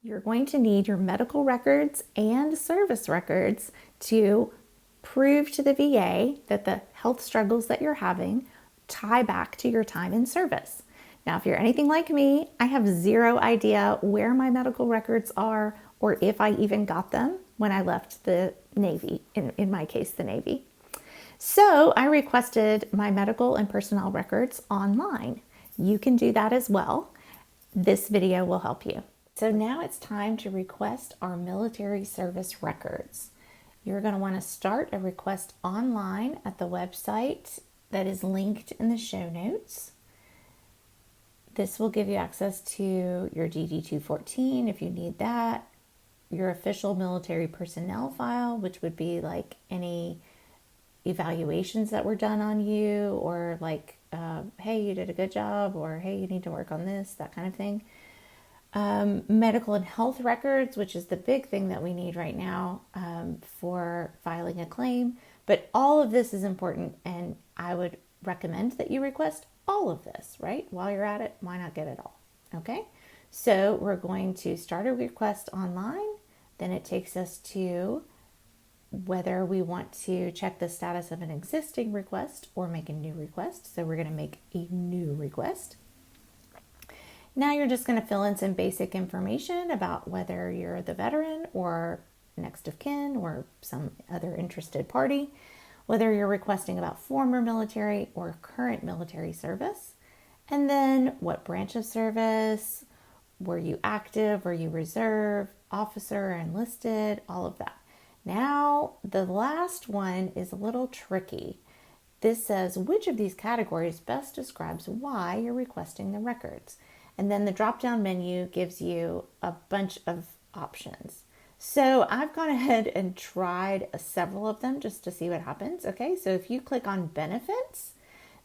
You're going to need your medical records and service records to prove to the VA that the health struggles that you're having tie back to your time in service. Now, if you're anything like me, I have zero idea where my medical records are or if I even got them when I left the Navy, in my case, the Navy. So I requested my medical and personnel records online. You can do that as well. This video will help you. So now it's time to request our military service records. You're going to want to start a request online at the website that is linked in the show notes. This will give you access to your DD-214 if you need that, your official military personnel file, which would be like any evaluations that were done on you, or like, hey, you did a good job, or hey, you need to work on this, that kind of thing. Medical and health records, which is the big thing that we need right now for filing a claim. But all of this is important, and I would recommend that you request all of this, right? While you're at it, why not get it all? Okay, so we're going to start a request online. Then it takes us to whether we want to check the status of an existing request or make a new request. So we're going to make a new request. Now you're just going to fill in some basic information about whether you're the veteran or next of kin or some other interested party, whether you're requesting about former military or current military service, and then what branch of service, were you active, were you reserve, officer, or enlisted, all of that. Now, the last one is a little tricky. This says, which of these categories best describes why you're requesting the records? And then the drop-down menu gives you a bunch of options. So I've gone ahead and tried several of them just to see what happens. Okay, so if you click on benefits,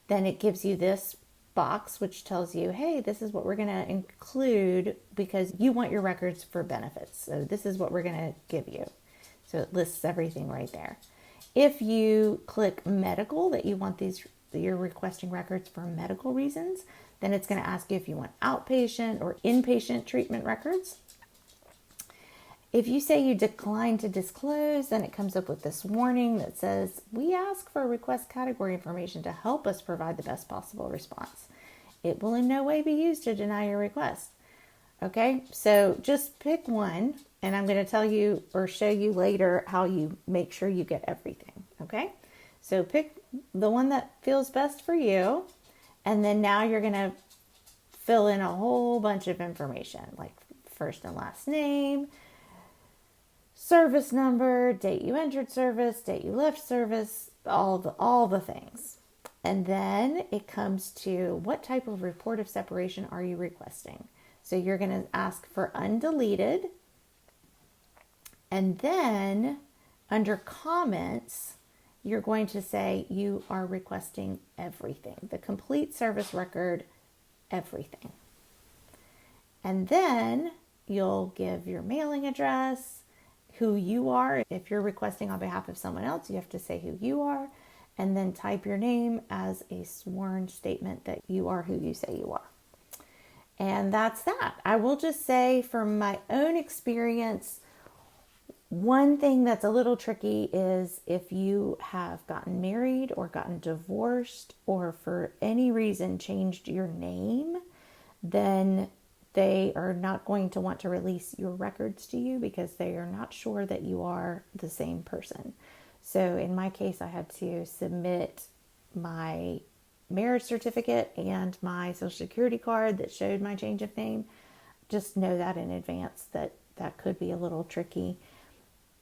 then it gives you this box which tells you, hey, this is what we're going to include because you want your records for benefits. So this is what we're going to give you. So it lists everything right there. If you click medical, that you want you're requesting records for medical reasons, then it's going to ask you if you want outpatient or inpatient treatment records. If you say you decline to disclose, then it comes up with this warning that says, we ask for request category information to help us provide the best possible response. It will in no way be used to deny your request. Okay, so just pick one, and I'm going to tell you or show you later how you make sure you get everything. Okay, so pick the one that feels best for you, and then now you're going to fill in a whole bunch of information like first and last name, service number, date you entered service, date you left service, all the things. And then it comes to what type of report of separation are you requesting? So you're going to ask for undeleted. And then under comments, you're going to say you are requesting everything, the complete service record, everything. And then you'll give your mailing address, who you are. If you're requesting on behalf of someone else, you have to say who you are, and then type your name as a sworn statement that you are who you say you are. And that's that. I will just say from my own experience, one thing that's a little tricky is if you have gotten married or gotten divorced or for any reason changed your name, then they are not going to want to release your records to you because they are not sure that you are the same person. So in my case, I had to submit my marriage certificate and my social security card that showed my change of name. Just know that in advance that could be a little tricky.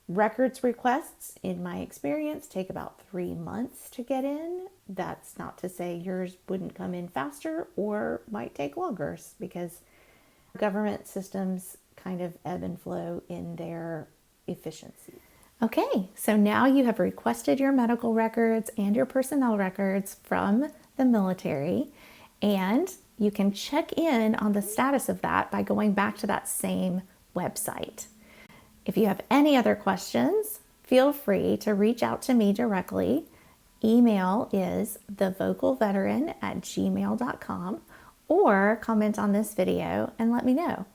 Records requests, in my experience, take about 3 months to get in. That's not to say yours wouldn't come in faster or might take longer because government systems kind of ebb and flow in their efficiency. Okay, so now you have requested your medical records and your personnel records from the military, and you can check in on the status of that by going back to that same website. If you have any other questions, feel free to reach out to me directly. Email is thevocalveteran@gmail.com, or comment on this video and let me know.